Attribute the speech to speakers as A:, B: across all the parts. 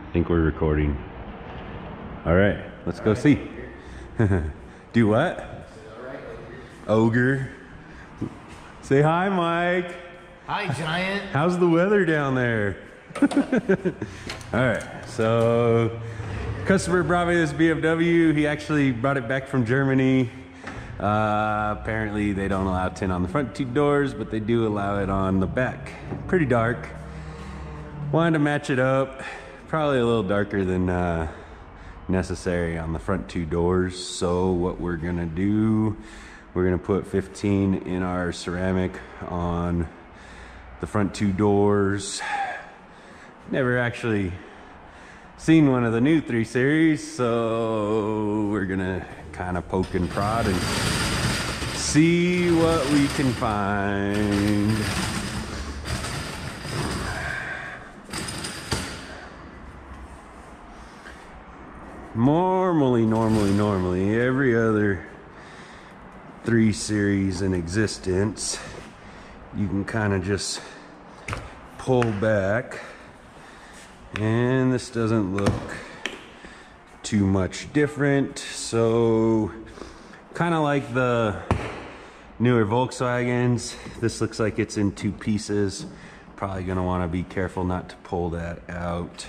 A: I think we're recording. All right, let's go see. Do what? Ogre. Say hi, Mike.
B: Hi, Giant.
A: How's the weather down there? All right, so customer brought me this BMW. He actually brought it back from Germany. Apparently they don't allow tint on the front two doors, but they do allow it on the back. Pretty dark. Wanted to match it up. Probably a little darker than necessary on the front two doors. So what we're gonna do, we're gonna put 15 in our ceramic on the front two doors. Never actually seen one of the new 3 Series, so we're gonna kind of poke and prod and see what we can find. Normally, every other 3 Series in existence, you can kind of just pull back, and this doesn't look too much different. So kind of like the newer Volkswagens, this looks like it's in 2 pieces. Probably gonna want to be careful not to pull that out.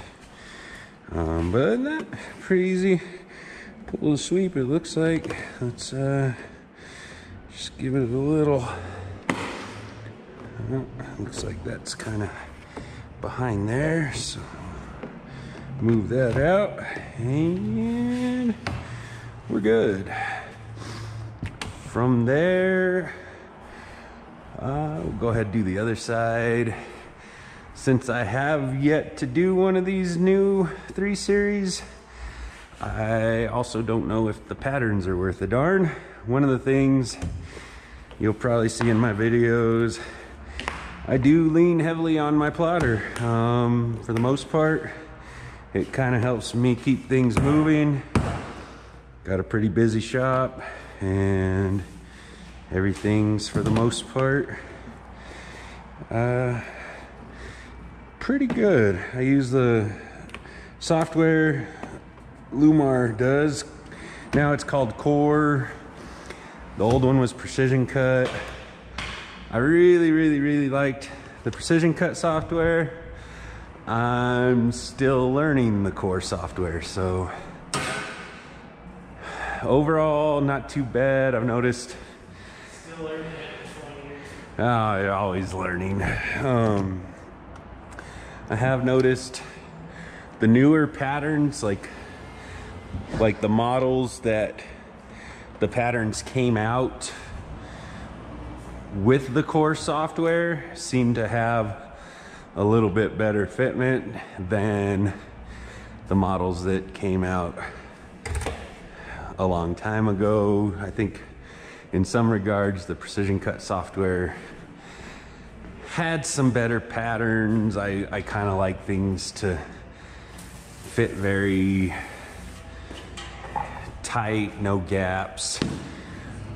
A: But not pretty easy. Pull the sweep, it looks like. Let's just give it a little. Looks like that's kind of behind there, so move that out and we're good. From there, we'll go ahead and do the other side. Since I have yet to do one of these new 3 Series, I also don't know if the patterns are worth a darn. One of the things you'll probably see in my videos, I do lean heavily on my plotter. For the most part, it kind of helps me keep things moving. Got a pretty busy shop, and everything's, for the most part, pretty good. I use the software Llumar does. Now it's called Core. The old one was Precision Cut. I really liked the Precision Cut software. I'm still learning the Core software, so overall not too bad. I've noticed.
B: Still learning after 20 years.
A: Oh, you're always learning. I have noticed the newer patterns, like the models that the patterns came out with the Core software, seem to have a little bit better fitment than the models that came out a long time ago. I think in some regards the Precision Cut software had some better patterns. I kind of like things to fit very tight, no gaps.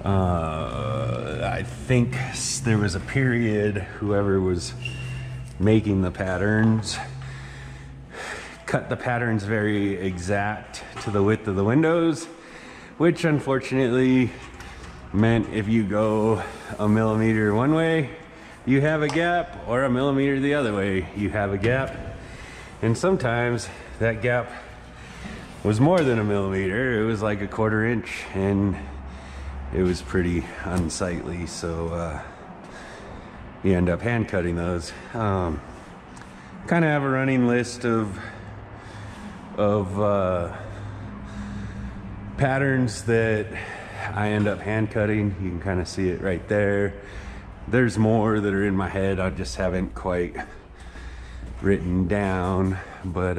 A: I think there was a period, whoever was making the patterns cut the patterns very exact to the width of the windows, which unfortunately meant if you go a millimeter one way, you have a gap, or a millimeter the other way, you have a gap. And sometimes that gap was more than a millimeter. It was like a 1/4 inch, and it was pretty unsightly. So you end up hand cutting those. Kind of have a running list of patterns that I end up hand cutting. You can kind of see it right there. There's more that are in my head, I just haven't quite written down, but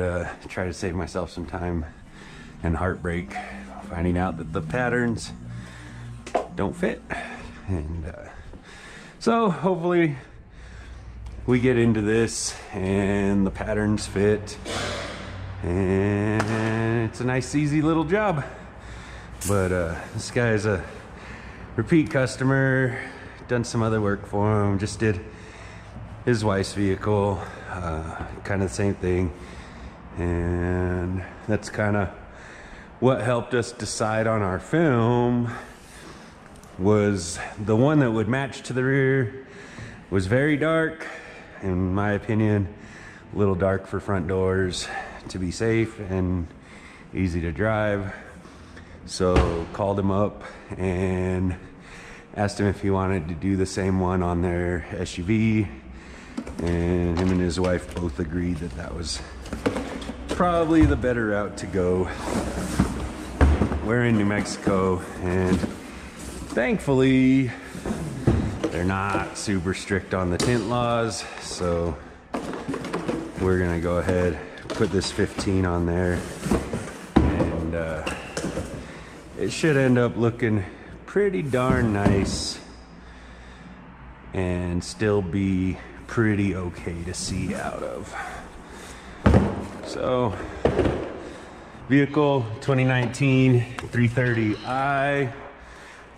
A: try to save myself some time and heartbreak finding out that the patterns don't fit. And so hopefully we get into this and the patterns fit, and it's a nice easy little job. But this guy is a repeat customer, done some other work for him, just did his wife's vehicle, kind of the same thing. And that's kind of what helped us decide on our film. Was the one that would match to the rear was very dark, in my opinion, a little dark for front doors to be safe and easy to drive. So called him up and asked him if he wanted to do the same one on their SUV, and him and his wife both agreed that that was probably the better route to go. We're in New Mexico, and thankfully they're not super strict on the tint laws, so we're gonna go ahead, put this 15 on there, and it should end up looking pretty darn nice and still be pretty okay to see out of. So, vehicle 2019 330i,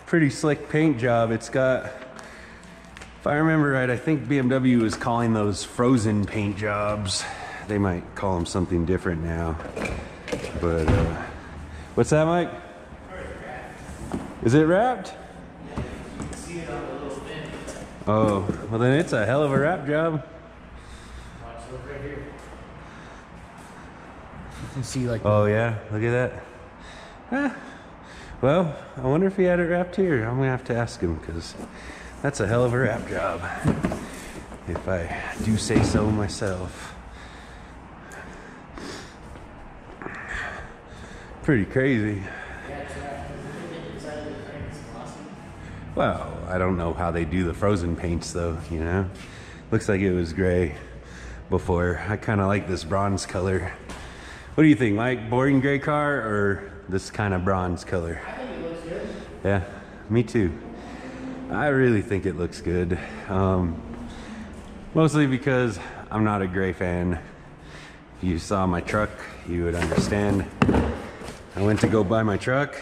A: pretty slick paint job. It's got, if I remember right, I think BMW is calling those frozen paint jobs. They might call them something different now. But, what's that, Mike? Is it wrapped?
B: You can see it on the little fin.
A: Oh, well then it's a hell of a wrap job.
B: Watch, look right here. You can see like.
A: Oh yeah, look at that. Ah, well, I wonder if he had it wrapped here. I'm gonna have to ask him, because that's a hell of a wrap job, if I do say so myself. Pretty crazy. Well, I don't know how they do the frozen paints though, you know? Looks like it was gray before. I kind of like this bronze color. What do you think, Mike? Boring gray car or this kind of bronze color?
B: I think it looks good.
A: Yeah, me too. I really think it looks good. Mostly because I'm not a gray fan. If you saw my truck, you would understand. I went to go buy my truck,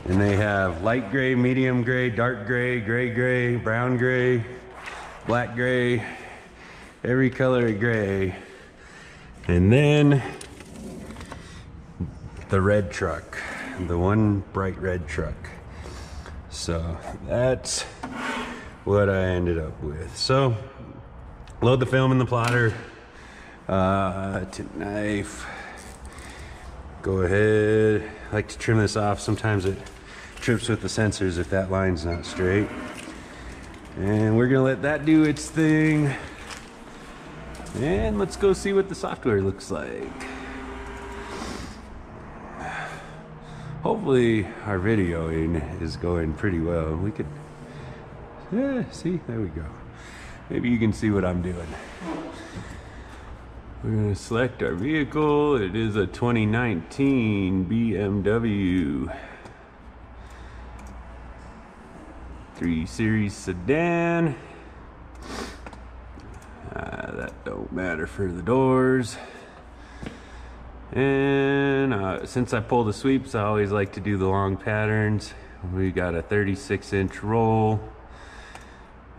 A: and they have light gray, medium gray, dark gray, gray gray, brown gray, black gray, every color of gray. And then the red truck, the one bright red truck. So that's what I ended up with. So load the film in the plotter, tint knife. Go ahead, I like to trim this off. Sometimes it trips with the sensors if that line's not straight. And we're gonna let that do its thing. And let's go see what the software looks like. Hopefully our videoing is going pretty well. We could, yeah, see, there we go. Maybe you can see what I'm doing. We're gonna select our vehicle. It is a 2019 BMW 3 Series sedan. That don't matter for the doors. And since I pull the sweeps, I always like to do the long patterns. We got a 36-inch roll,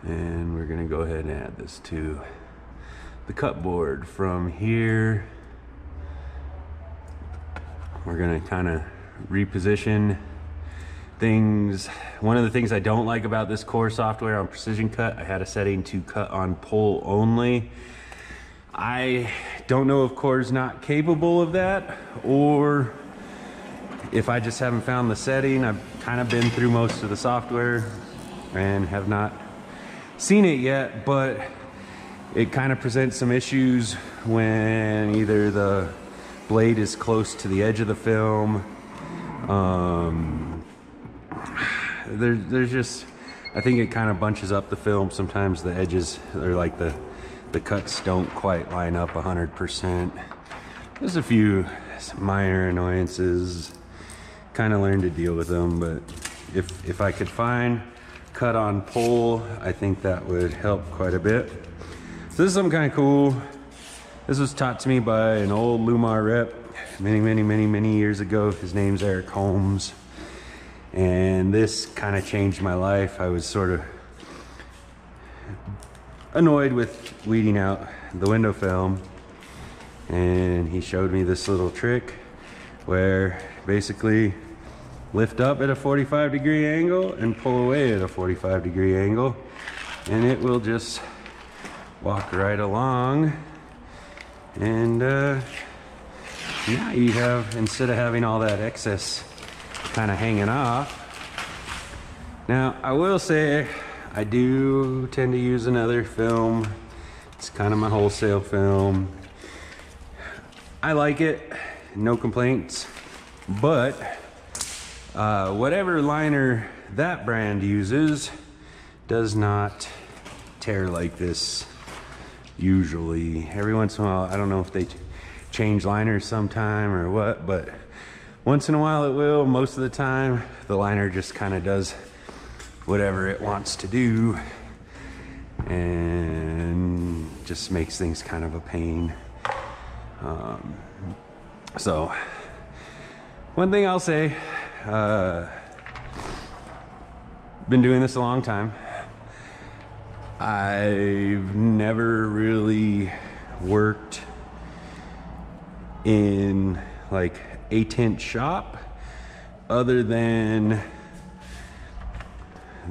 A: and we're gonna go ahead and add this to the cut board. From here, we're gonna kind of reposition things. One of the things I don't like about this core software on Precision Cut, I had a setting to cut on pull only. I don't know if Core's not capable of that, or if I just haven't found the setting. I've kind of been through most of the software and have not seen it yet, but it kind of presents some issues when either the blade is close to the edge of the film. There's just, I think it kind of bunches up the film. Sometimes the edges, or like the cuts don't quite line up 100%. There's a few minor annoyances. Kind of learned to deal with them, but if I could find cut on pull, I think that would help quite a bit. So this is something kind of cool. This was taught to me by an old Llumar rep many years ago. His name's Eric Holmes. And this kind of changed my life. I was sort of annoyed with weeding out the window film. And he showed me this little trick where basically lift up at a 45-degree angle and pull away at a 45-degree angle, and it will just walk right along. And now you have, instead of having all that excess kind of hanging off. Now I will say I do tend to use another film. It's kind of my wholesale film. I like it, no complaints, but whatever liner that brand uses does not tear like this usually. Every once in a while, I don't know if they change liners sometime or what, but once in a while it will. Most of the time the liner just kind of does whatever it wants to do and just makes things kind of a pain. So one thing I'll say, been doing this a long time. I've never really worked in like a tint shop other than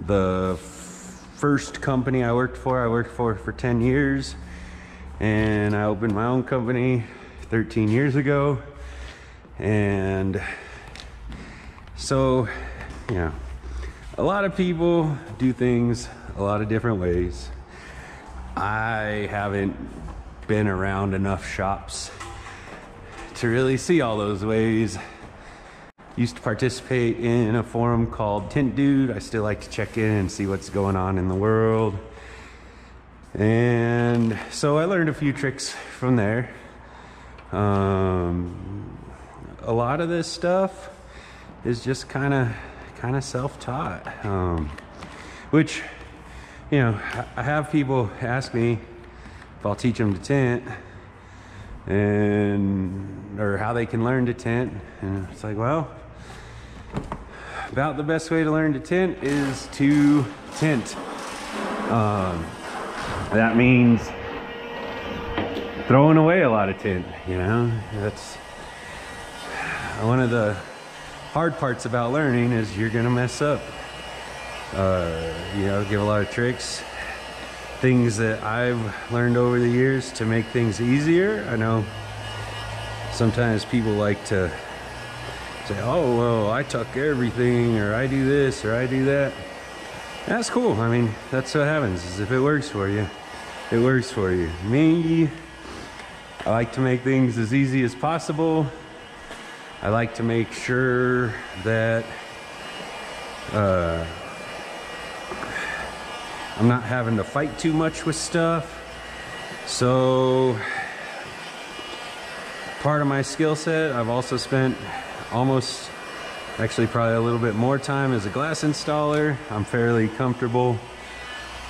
A: the first company I worked for 10 years, and I opened my own company 13 years ago. And so, you know, a lot of people do things a lot of different ways. I haven't been around enough shops to really see all those ways. Used to participate in a forum called Tint Dude. I still like to check in and see what's going on in the world. And so I learned a few tricks from there. A lot of this stuff is just kind of self-taught, which, you know, I have people ask me if I'll teach them to tint and or how they can learn to tint, and it's like, well, about the best way to learn to tint is to tint. That means throwing away a lot of tint, you know. That's one of the hard parts about learning, is you're gonna mess up. You know, give a lot of tricks, things that I've learned over the years to make things easier. I know sometimes people like to say, oh, well, I tuck everything, or I do this, or I do that. That's cool. I mean, that's what happens, is if it works for you, it works for you. Me, I like to make things as easy as possible. I like to make sure that I'm not having to fight too much with stuff. So part of my skill set, I've also spent almost, actually probably a little bit more time as a glass installer. I'm fairly comfortable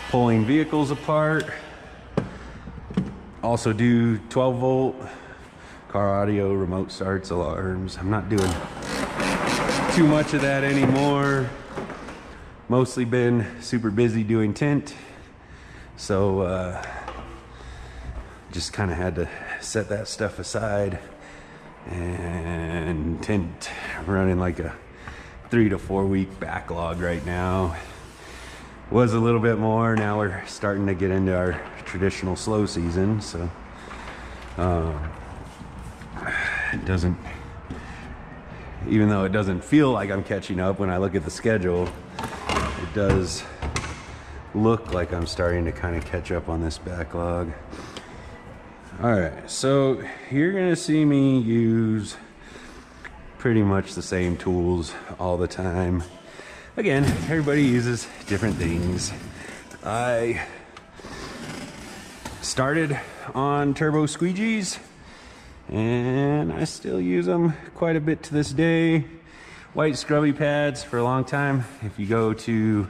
A: pulling vehicles apart. Also do 12 volt car audio, remote starts, alarms. I'm not doing too much of that anymore. Mostly been super busy doing tint. So just kind of had to set that stuff aside and tint. Running like a 3 to 4 week backlog right now. Was a little bit more. Now we're starting to get into our traditional slow season, so it doesn't, even though it doesn't feel like I'm catching up when I look at the schedule, it does look like I'm starting to kind of catch up on this backlog. All right, so you're gonna see me use pretty much the same tools all the time. Again, everybody uses different things. I started on turbo squeegees, and I still use them quite a bit to this day. White scrubby pads for a long time. If you go to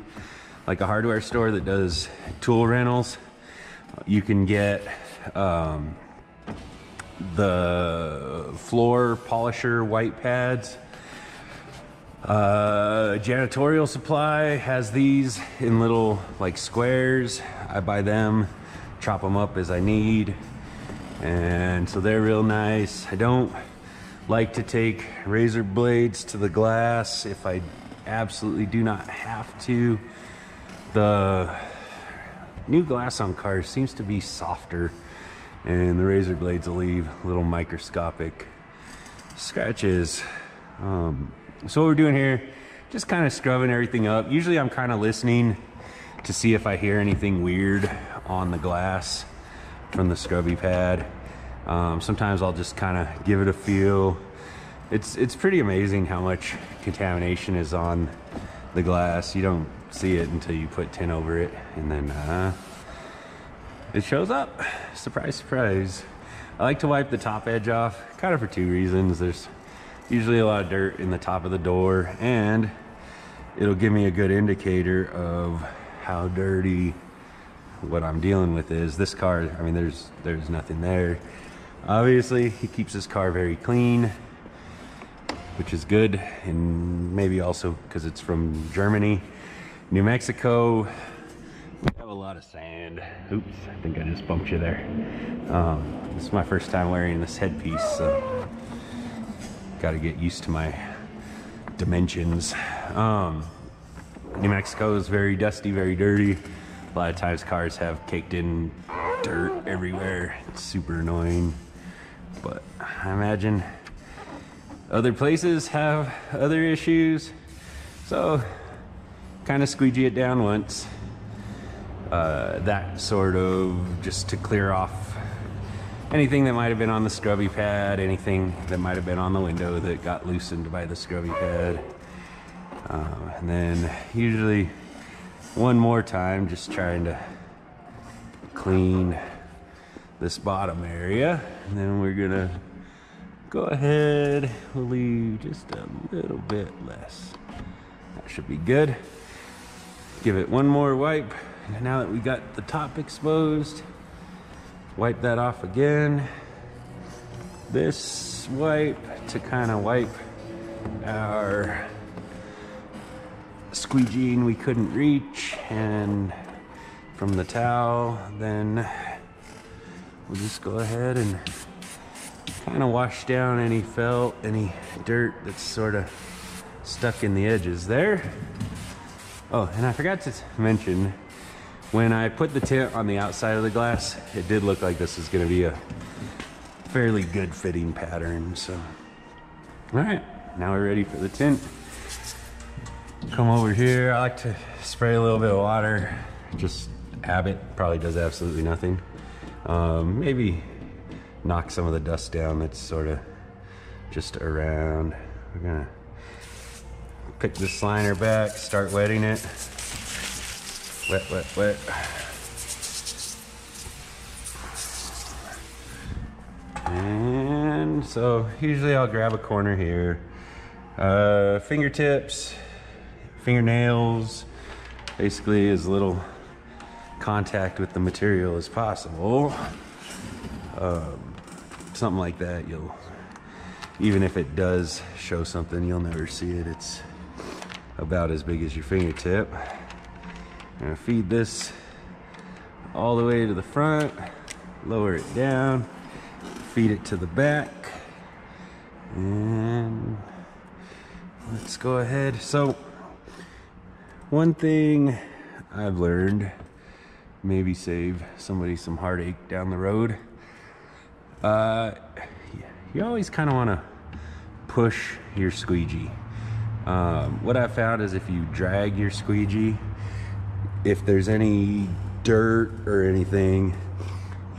A: like a hardware store that does tool rentals, you can get the floor polisher white pads. Janitorial Supply has these in little like squares. I buy them, chop them up as I need. And so they're real nice. I don't like to take razor blades to the glass if I absolutely do not have to. The new glass on cars seems to be softer, and the razor blades will leave little microscopic scratches. So what we're doing here, just kind of scrubbing everything up. Usually I'm kind of listening to see if I hear anything weird on the glass from the scrubby pad. Sometimes I'll just kind of give it a feel. It's pretty amazing how much contamination is on the glass. You don't see it until you put tint over it, and then it shows up. Surprise, surprise. I like to wipe the top edge off, kind of for two reasons. There's usually a lot of dirt in the top of the door, and it'll give me a good indicator of how dirty what I'm dealing with is. This car, I mean, there's nothing there. Obviously, he keeps his car very clean, which is good, and maybe also because it's from Germany. New Mexico, we have a lot of sand. Oops, I think I just bumped you there. This is my first time wearing this headpiece, so got to get used to my dimensions. New Mexico is very dusty, very dirty. A lot of times cars have caked in dirt everywhere. It's super annoying. But I imagine other places have other issues. So kind of squeegee it down once. That sort of just to clear off anything that might have been on the scrubby pad, anything that might have been on the window that got loosened by the scrubby pad. And then usually one more time, just trying to clean this bottom area. And then we're gonna go ahead, we'll leave just a little bit less. That should be good. Give it one more wipe. Now that we got the top exposed, wipe that off again. This wipe to kind of wipe our squeegeeing we couldn't reach, and from the towel, then we'll just go ahead and kind of wash down any felt, any dirt that's sort of stuck in the edges there. Oh, and I forgot to mention, when I put the tint on the outside of the glass, it did look like this is going to be a fairly good fitting pattern. So, all right, now we're ready for the tint. Come over here. I like to spray a little bit of water, just habit, probably does absolutely nothing. Maybe knock some of the dust down that's sort of just around. We're gonna pick this liner back, start wetting it. Wet, wet, wet. And so usually I'll grab a corner here. Fingertips, fingernails, basically as little contact with the material as possible. Something like that, even if it does show something, you'll never see it. It's about as big as your fingertip. I'm gonna feed this all the way to the front, lower it down, feed it to the back, and let's go ahead. So one thing I've learned, maybe save somebody some heartache down the road, you always kind of want to push your squeegee. What I found is if you drag your squeegee, if there's any dirt or anything,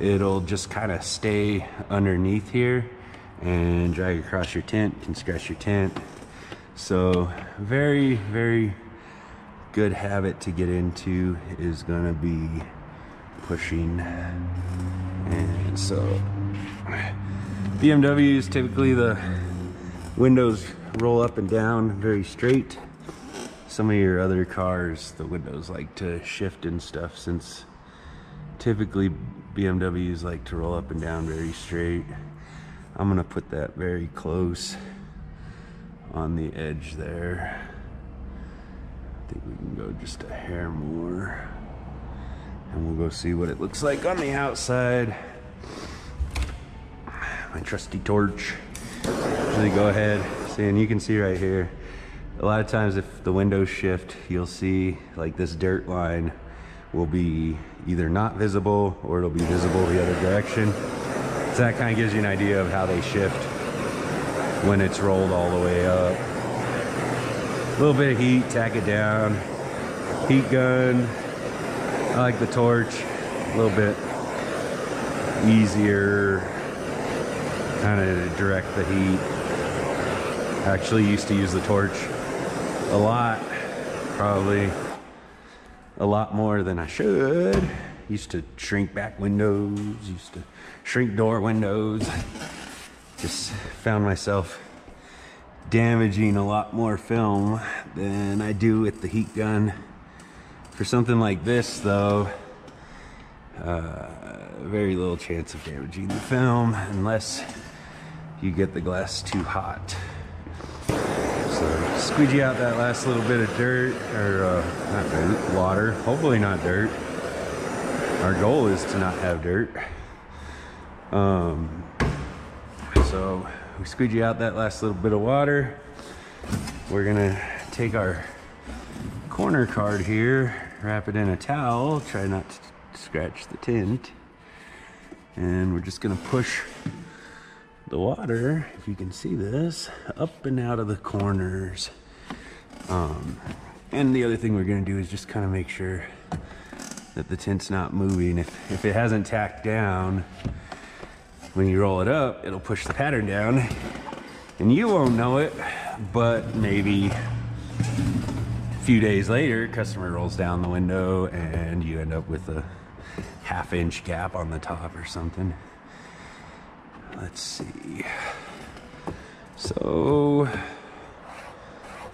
A: it'll just kind of stay underneath here and drag across your tint, can scratch your tint. So very, very good habit to get into is gonna be pushing. And so BMWs, typically the windows roll up and down very straight. Some of your other cars, the windows like to shift and stuff, since typically BMWs like to roll up and down very straight. I'm gonna put that very close on the edge there. I think we can go just a hair more, and we'll go see what it looks like on the outside. my trusty torch. Usually go ahead, see, and you can see right here, a lot of times if the windows shift, you'll see like this dirt line will be either not visible or it'll be visible the other direction. So that kind of gives you an idea of how they shift when it's rolled all the way up. A little bit of heat, tack it down. Heat gun, I like the torch, a little bit easier kind of direct the heat. I actually used to use the torch a lot, probably a lot more than I should. Used to shrink back windows, used to shrink door windows. Just found myself damaging a lot more film than I do with the heat gun. For something like this though, very little chance of damaging the film unless you get the glass too hot. So squeegee out that last little bit of dirt, or not dirt, water, hopefully not dirt. Our goal is to not have dirt. So we squeegee out that last little bit of water. We're gonna take our corner card here, wrap it in a towel, try not to scratch the tint, and we're just gonna push the water, if you can see this, up and out of the corners. And the other thing we're gonna do is just kind of make sure that the tint's not moving. If it hasn't tacked down, when you roll it up, it'll push the pattern down and you won't know it, but maybe a few days later, customer rolls down the window and you end up with a half-inch gap on the top or something. Let's see. So,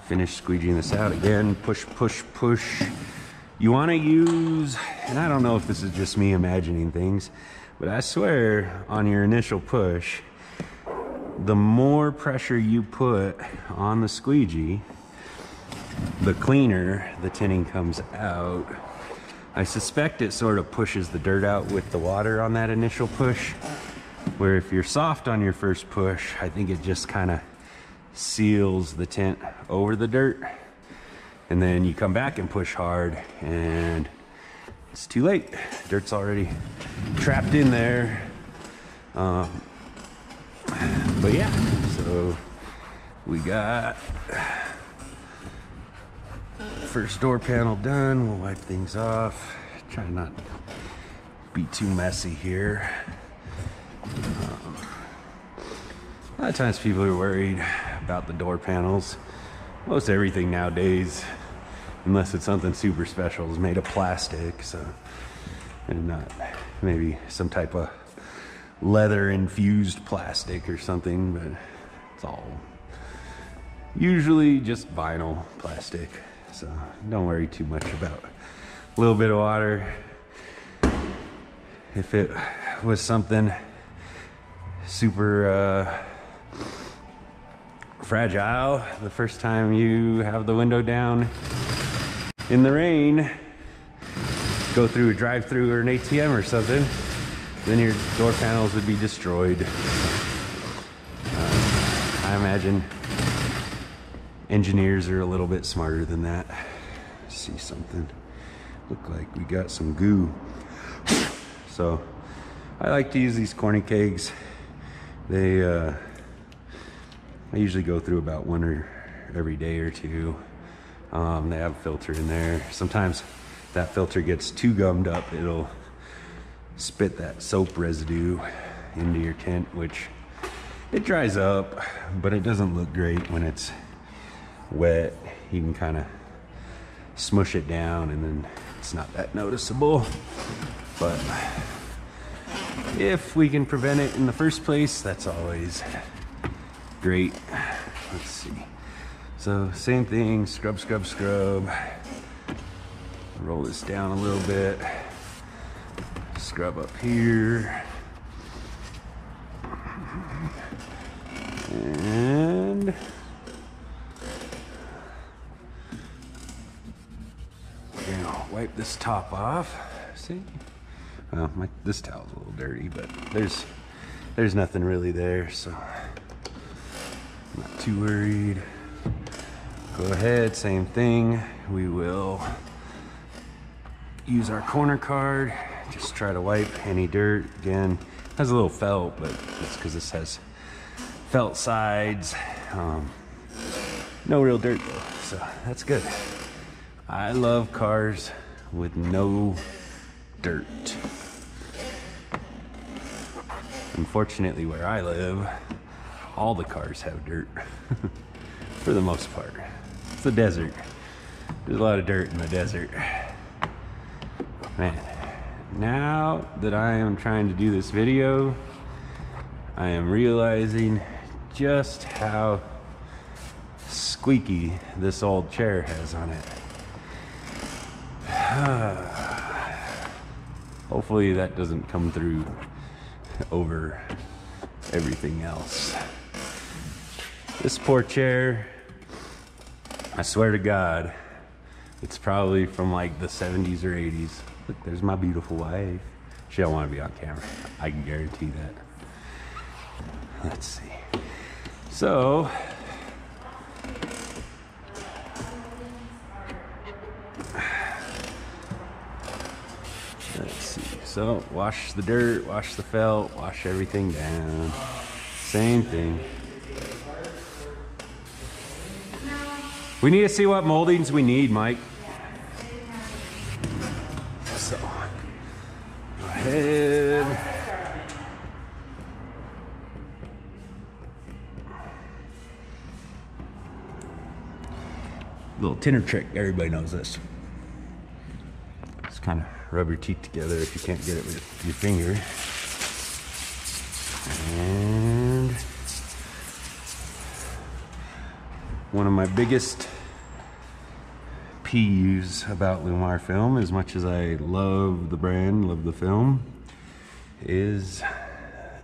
A: finish squeegeeing this out again. Push, push, push. You want to use, and I don't know if this is just me imagining things, but I swear on your initial push, the more pressure you put on the squeegee, the cleaner the tinting comes out. I suspect it sort of pushes the dirt out with the water on that initial push, where if you're soft on your first push, I think it just kind of seals the tint over the dirt, and then you come back and push hard and it's too late. Dirt's already trapped in there. But yeah, so we got first door panel done. We'll wipe things off. Try not to be too messy here. A lot of times people are worried about the door panels. Most everything nowadays, unless it's something super special, is made of plastic, so, and not maybe some type of leather infused plastic or something, but it's all usually just vinyl plastic, so don't worry too much about a little bit of water. If it was something super fragile, the first time you have the window down in the rain, go through a drive-through or an ATM or something, then your door panels would be destroyed. I imagine engineers are a little bit smarter than that. See something, look like we got some goo. So I like to use these corny kegs. They I usually go through about one or every day or two. They have a filter in there. Sometimes that filter gets too gummed up, it'll spit that soap residue into your tint, which it dries up, but it doesn't look great when it's wet. You can kind of smush it down and then it's not that noticeable. But if we can prevent it in the first place, that's always great. Let's see. So same thing, scrub, scrub, scrub. Roll this down a little bit. Scrub up here. And we're gonna wipe this top off. See? Well, this towel's a little dirty, but there's there's nothing really there, so I'm not too worried. Go ahead, same thing. We will use our corner card. Just try to wipe any dirt. Again, has a little felt, but it's because this has felt sides. No real dirt though, so that's good. I love cars with no dirt. Unfortunately, where I live, all the cars have dirt for the most part. It's the desert. There's a lot of dirt in the desert. Man, now that I am trying to do this video, I am realizing just how squeaky this old chair has on it. Hopefully that doesn't come through over everything else. This poor chair, I swear to God, it's probably from like the 70s or 80s. Look, there's my beautiful wife. She don't want to be on camera. I can guarantee that. Let's see. So, let's see. So, wash the dirt, wash the felt, wash everything down. Same thing. We need to see what moldings we need, Mike. So, go ahead. Little tinner trick, everybody knows this. Just kind of rub your teeth together if you can't get it with your finger. And one of my biggest peeves about Llumar film, as much as I love the brand, love the film, is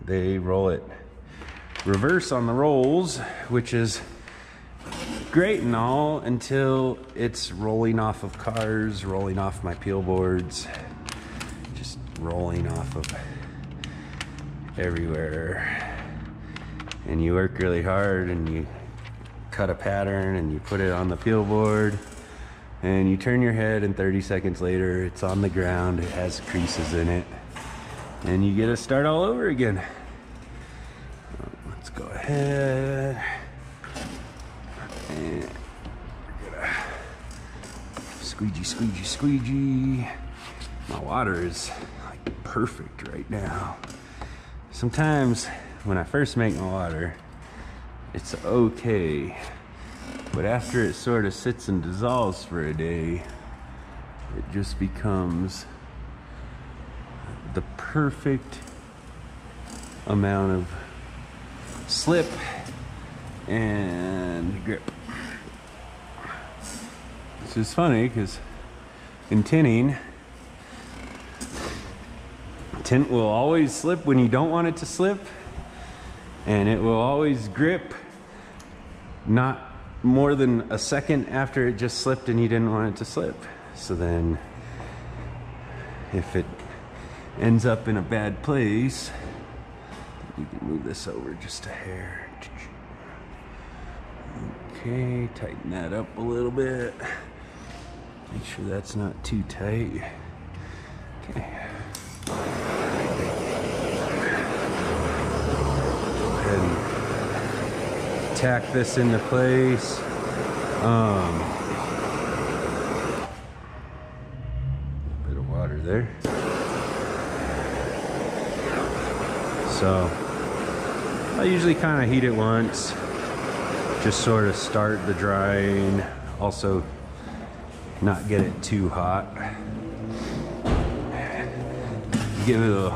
A: they roll it reverse on the rolls, which is great and all until it's rolling off of cars, rolling off my peel boards, just rolling off of everywhere. And you work really hard and you cut a pattern and you put it on the peel board and you turn your head and 30 seconds later it's on the ground, it has creases in it, and you get to start all over again. Let's go ahead. And we're gonna squeegee, squeegee, squeegee. My water is like perfect right now. Sometimes when I first make my water, it's okay. But after it sort of sits and dissolves for a day, it just becomes the perfect amount of slip and grip. This is funny because in tinting, tint will always slip when you don't want it to slip, and it will always grip not more than a second after it just slipped and you didn't want it to slip. So then if it ends up in a bad place, you can move this over just a hair. Okay, tighten that up a little bit. Make sure that's not too tight. Okay. Go ahead and tack this into place. Bit of water there. So I usually kind of heat it once, just sort of start the drying, also not get it too hot. Give it a,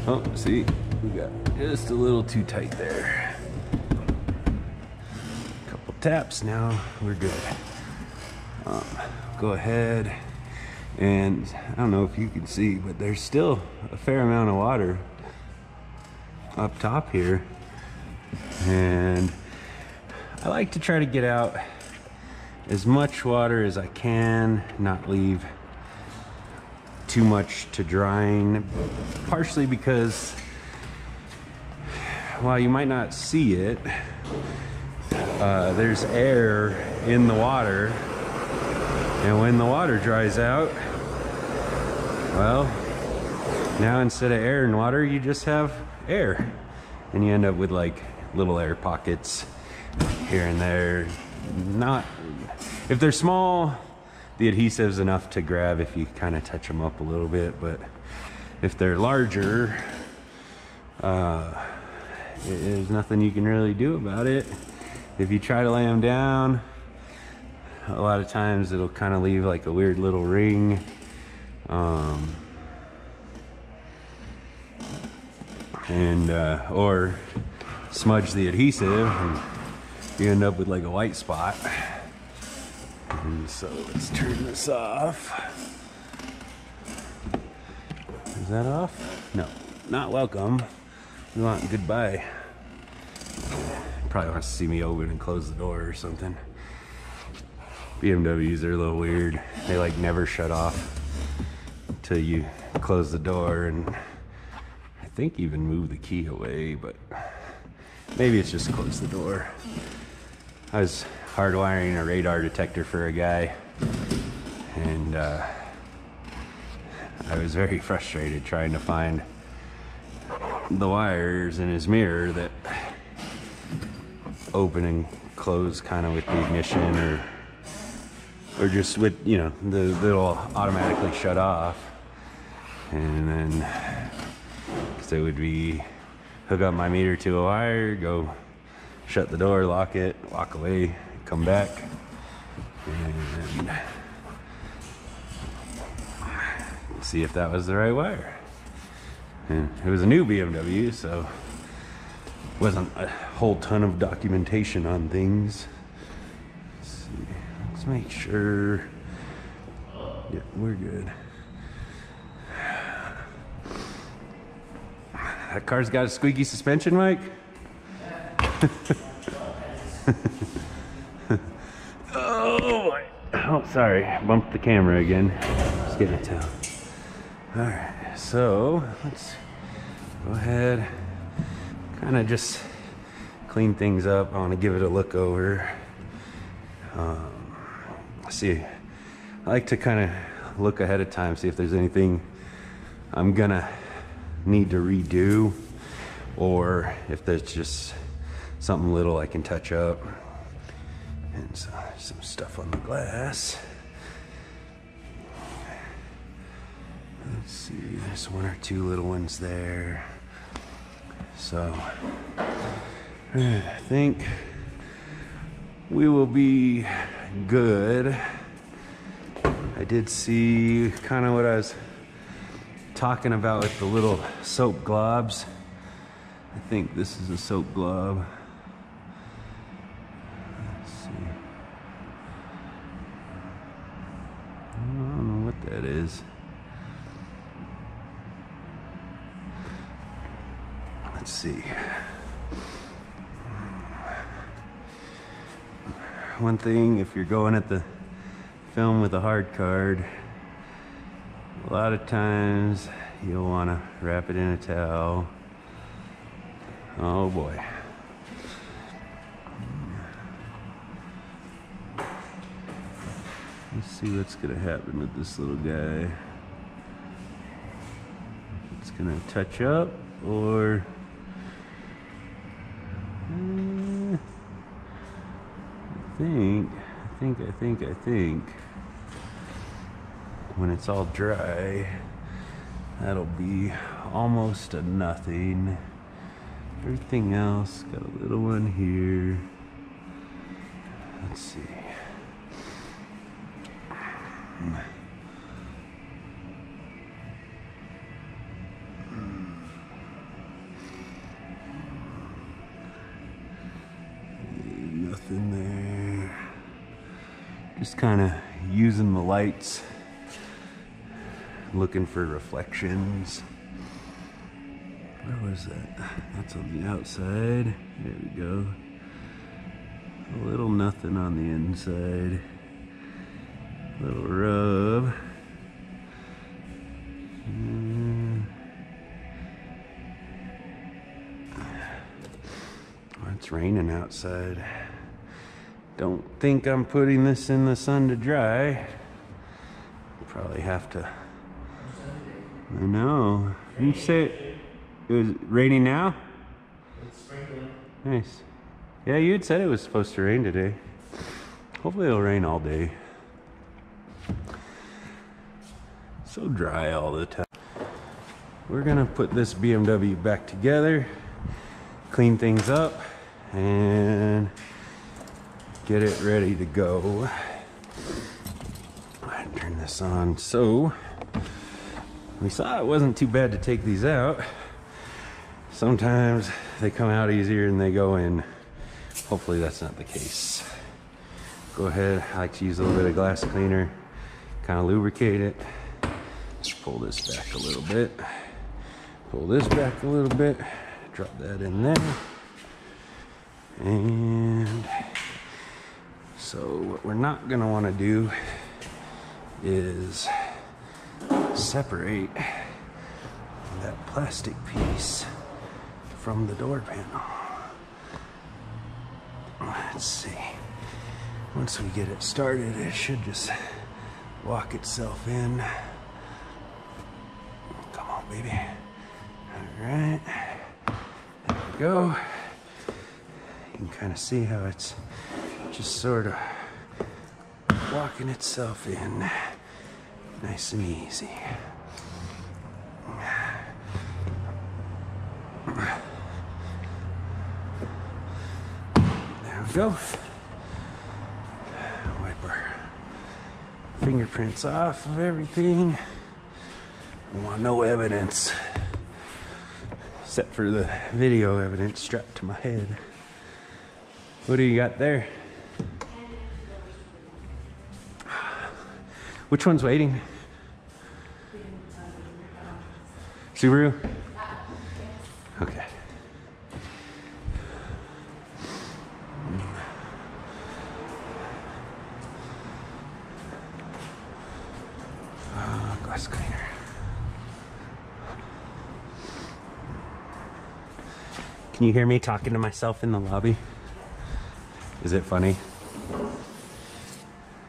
A: oh, see, we got just a little too tight there. Couple taps, now we're good. Go ahead, and I don't know if you can see, but there's still a fair amount of water up top here, and I like to try to get out as much water as I can, not leave too much to drying, partially because while you might not see it, there's air in the water, and when the water dries out, well, now instead of air and water, you just have air, and you end up with like little air pockets here and there. Not, if they're small, the adhesive's enough to grab if you kind of touch them up a little bit, but if they're larger, there's nothing you can really do about it. If you try to lay them down, a lot of times it'll kind of leave like a weird little ring. Or smudge the adhesive and you end up with like a white spot. And so let's turn this off. Is that off? No, not welcome. We want goodbye. Probably wants to see me open and close the door or something. BMWs are a little weird. They like never shut off until you close the door, and I think even move the key away, but maybe it's just close the door. I was hardwiring a radar detector for a guy, and I was very frustrated trying to find the wires in his mirror that open and close kind of with the ignition, or just with, you know, they'll automatically shut off. And then so it would be hook up my meter to a wire, go shut the door, lock it, walk away, come back, and see if that was the right wire. And it was a new BMW, so wasn't a whole ton of documentation on things. Let's see. Let's make sure. Yeah, we're good. That car's got a squeaky suspension, Mike? Oh boy. Oh, sorry. Bumped the camera again. Just getting it down. Alright, so let's go ahead, kind of just clean things up. I want to give it a look over. See, I like to kind of look ahead of time, see if there's anything I'm gonna need to redo, or if there's just something little I can touch up. And so some stuff on the glass. Let's see, there's one or two little ones there. So I think we will be good. I did see kind of what I was talking about with the little soap globs. I think this is a soap glob. Let's see. I don't know what that is. Let's see. One thing, if you're going at the film with a hard card, a lot of times you'll want to wrap it in a towel. Oh boy. Let's see what's gonna happen with this little guy. If it's gonna touch up, or I think when it's all dry, that'll be almost a nothing. Everything else got a little one here. Let's see. Nothing there. Just kind of using the lights, looking for reflections. Where was that? That's on the outside. There we go. A little nothing on the inside. A little rub. It's raining outside. Don't think I'm putting this in the sun to dry. Probably have to. I know. You say it was raining now?
B: It's sprinkling.
A: Nice. Yeah, you'd said it was supposed to rain today. Hopefully it'll rain all day. So dry all the time. We're gonna put this BMW back together, clean things up, and get it ready to go. Turn this on. So we saw it wasn't too bad to take these out. Sometimes they come out easier than they go in. Hopefully that's not the case. Go ahead, I like to use a little bit of glass cleaner, kind of lubricate it. Just pull this back a little bit. Pull this back a little bit. Drop that in there. And so what we're not gonna wanna do is separate that plastic piece from the door panel. Let's see. Once we get it started, it should just walk itself in. Come on, baby. All right. There we go. You can kind of see how it's just sort of walking itself in. Nice and easy. There we go. Wipe our fingerprints off of everything. We want no evidence, except for the video evidence strapped to my head. What do you got there? Which one's waiting? Subaru? Okay. Glass cleaner. Can you hear me talking to myself in the lobby? Is it funny?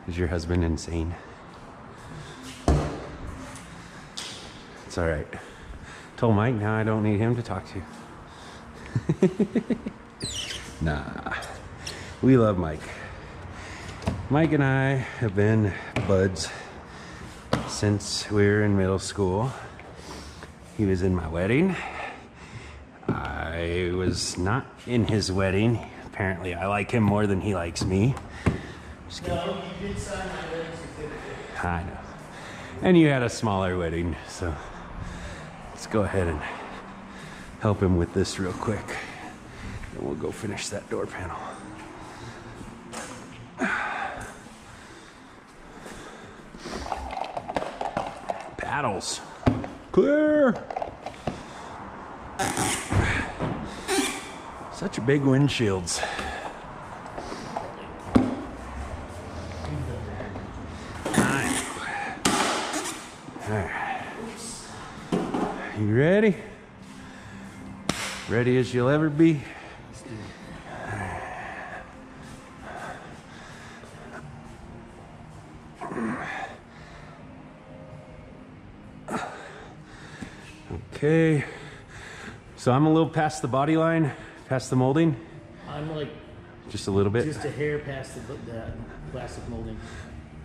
A: Is your husband insane? It's all right. Told Mike now I don't need him to talk to. Nah, we love Mike. Mike and I have been buds since we were in middle school. He was in my wedding. I was not in his wedding. Apparently I like him more than he likes me. Just kidding.
B: No, you did sign my wedding certificate.
A: I know. And you had a smaller wedding, so let's go ahead and help him with this real quick. And we'll go finish that door panel. Paddles. Clear. Such big windshields. You ready? Ready as you'll ever be? Okay. So I'm a little past the body line, past the molding.
B: I'm like
A: Just a little bit?
B: just a hair past the plastic molding.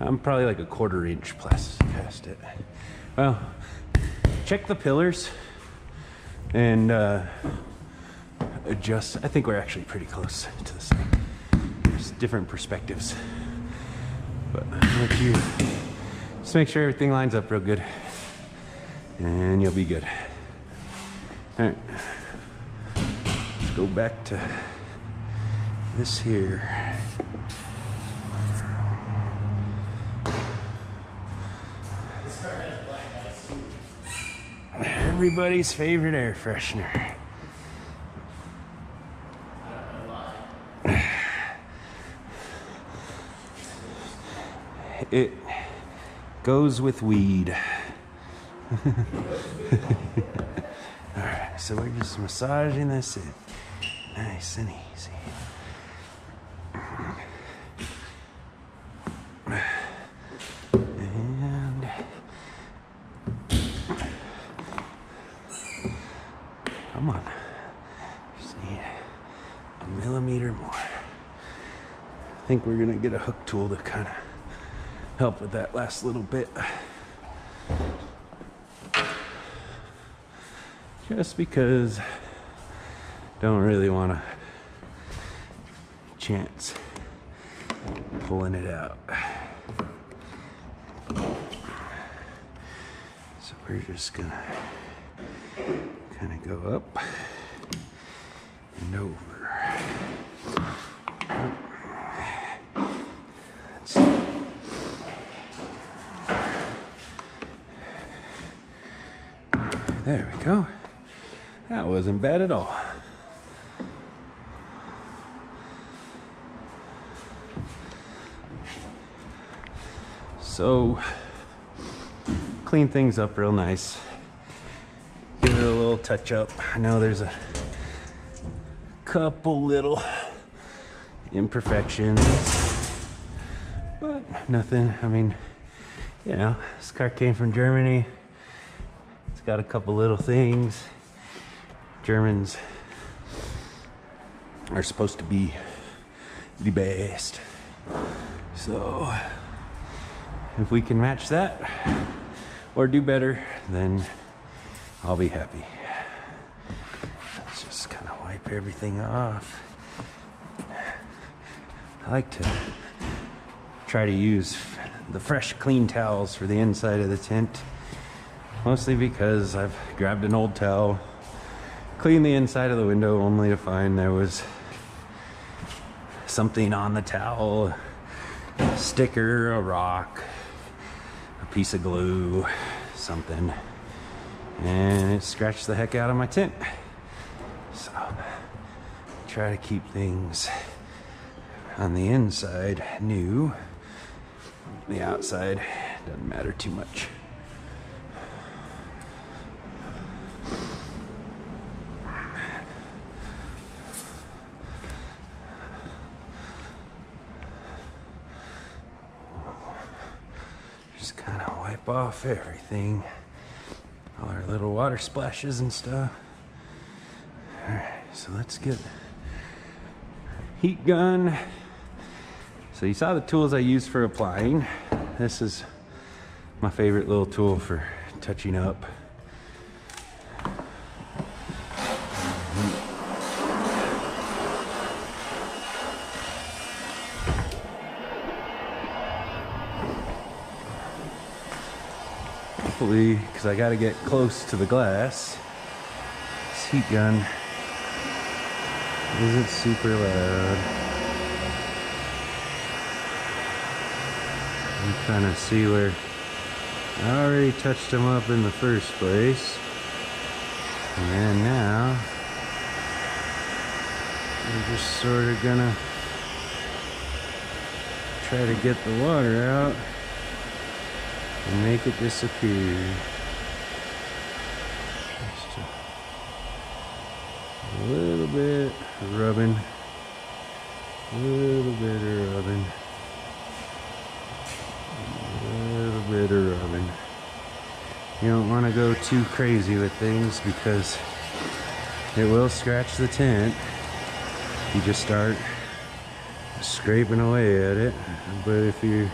A: I'm probably like a 1/4 inch past it. Well, check the pillars and adjust. I think we're actually pretty close to the side. There's different perspectives. But I'll let you just make sure everything lines up real good and you'll be good. All right, let's go back to this here. Everybody's favorite air freshener. It goes with weed. Alright, so we're just massaging this in. nice and easy. And come on. Just need a millimeter more. I think we're gonna get a hook tool to kind of help with that last little bit. Just because don't really want to chance pulling it out. So we're just gonna kind of go up and over. There we go. That wasn't bad at all. So, clean things up real nice. Give it a little touch up. I know there's a couple little imperfections, but nothing. I mean, you know, this car came from Germany. It's got a couple little things. Germans are supposed to be the best. So if we can match that or do better, then I'll be happy. Let's just kind of wipe everything off. I like to try to use the fresh, clean towels for the inside of the tent, mostly because I've grabbed an old towel, cleaned the inside of the window only to find there was something on the towel, a sticker, a rock, a piece of glue, something, and it scratched the heck out of my tent. So try to keep things on the inside new. The outside doesn't matter too much. Just kind of wipe off everything, all our little water splashes and stuff. All right, so let's get heat gun. So you saw the tools I use for applying. This is my favorite little tool for touching up. Hopefully, because I got to get close to the glass, this heat gun isn't super loud. You kind of see where I already touched them up in the first place, and then now we're just sort of gonna try to get the water out and make it disappear. Just a little bit of rubbing, a little bit of rubbing, a little bit of rubbing. You don't want to go too crazy with things because it will scratch the tent. You just start scraping away at it, but if you're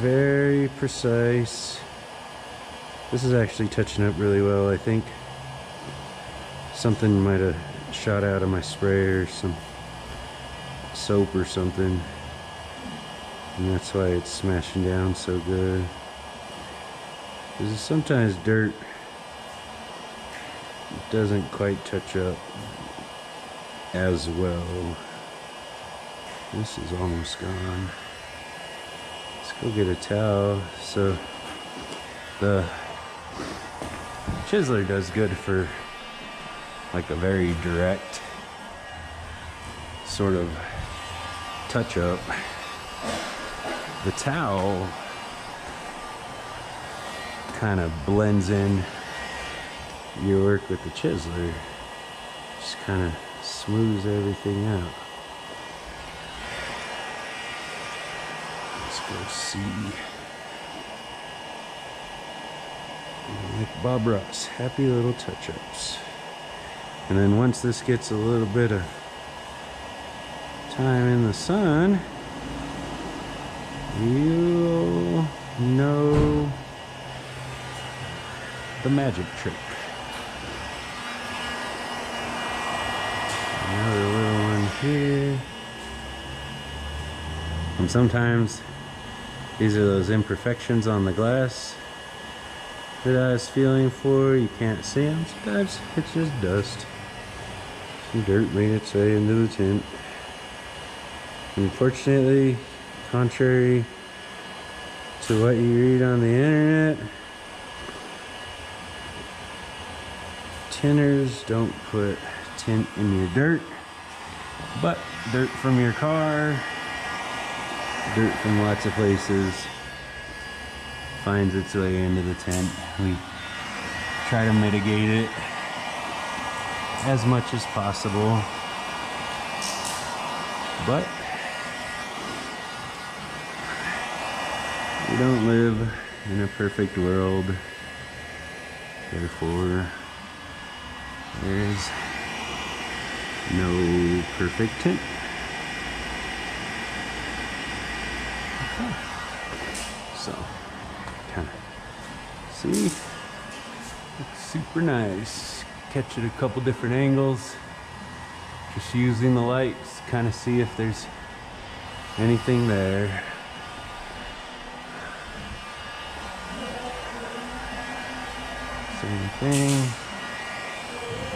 A: very precise, this is actually touching up really well. I think something might have shot out of my sprayer, some soap or something, and that's why it's smashing down so good. Because sometimes dirt doesn't quite touch up as well. This is almost gone. Let's go get a towel. So the chiseler does good for like a very direct sort of touch up. The towel kind of blends in your work with the chiseler Just kind of smooths everything out. Let's go see. Like Bob Ross, happy little touch-ups. And then once this gets a little bit of time in the sun, you'll know the magic trick. Another little one here. And sometimes these are those imperfections on the glass that I was feeling for. You can't see them. Sometimes it's just dust. Some dirt made its way into the tint. Unfortunately, contrary to what you read on the internet, tinters don't put tint in your dirt, but dirt from your car, dirt from lots of places finds its way into the tint. We try to mitigate it as much as possible, but we don't live in a perfect world, therefore there is no perfect tint. Okay. So, kind of see, looks super nice. Catch it a couple different angles, just using the lights, kind of see if there's anything there. Same thing.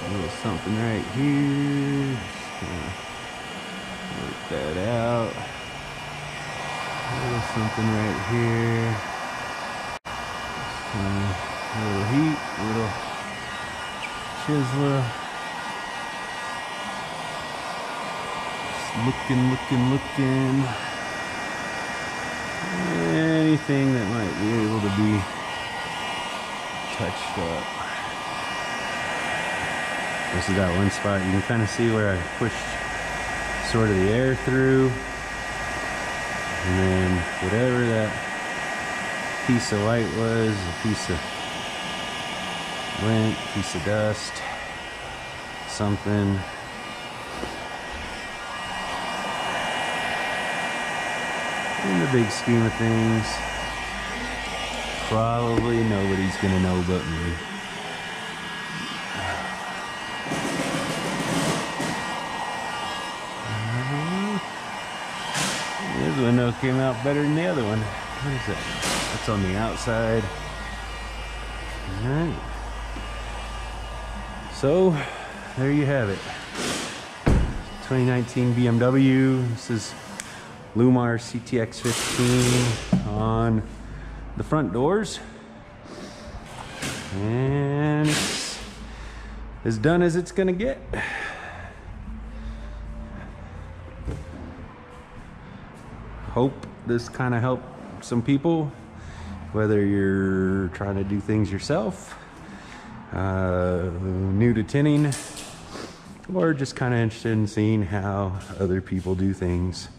A: A little something right here. Just gonna work that out. A little something right here. Just a little heat, a little chisel. Just looking. Anything that might be able to be touched up. This is that one spot you can kind of see where I pushed sort of the air through, and then whatever that piece of white was, a piece of lint, piece of dust, something. In the big scheme of things, probably nobody's gonna know but me. This window came out better than the other one. What is that? That's on the outside. Alright. So, there you have it. 2019 BMW. This is Llumar CTX15 on the front doors. And it's as done as it's gonna get. Hope this kind of helped some people, whether you're trying to do things yourself, new to tinting, or just kind of interested in seeing how other people do things.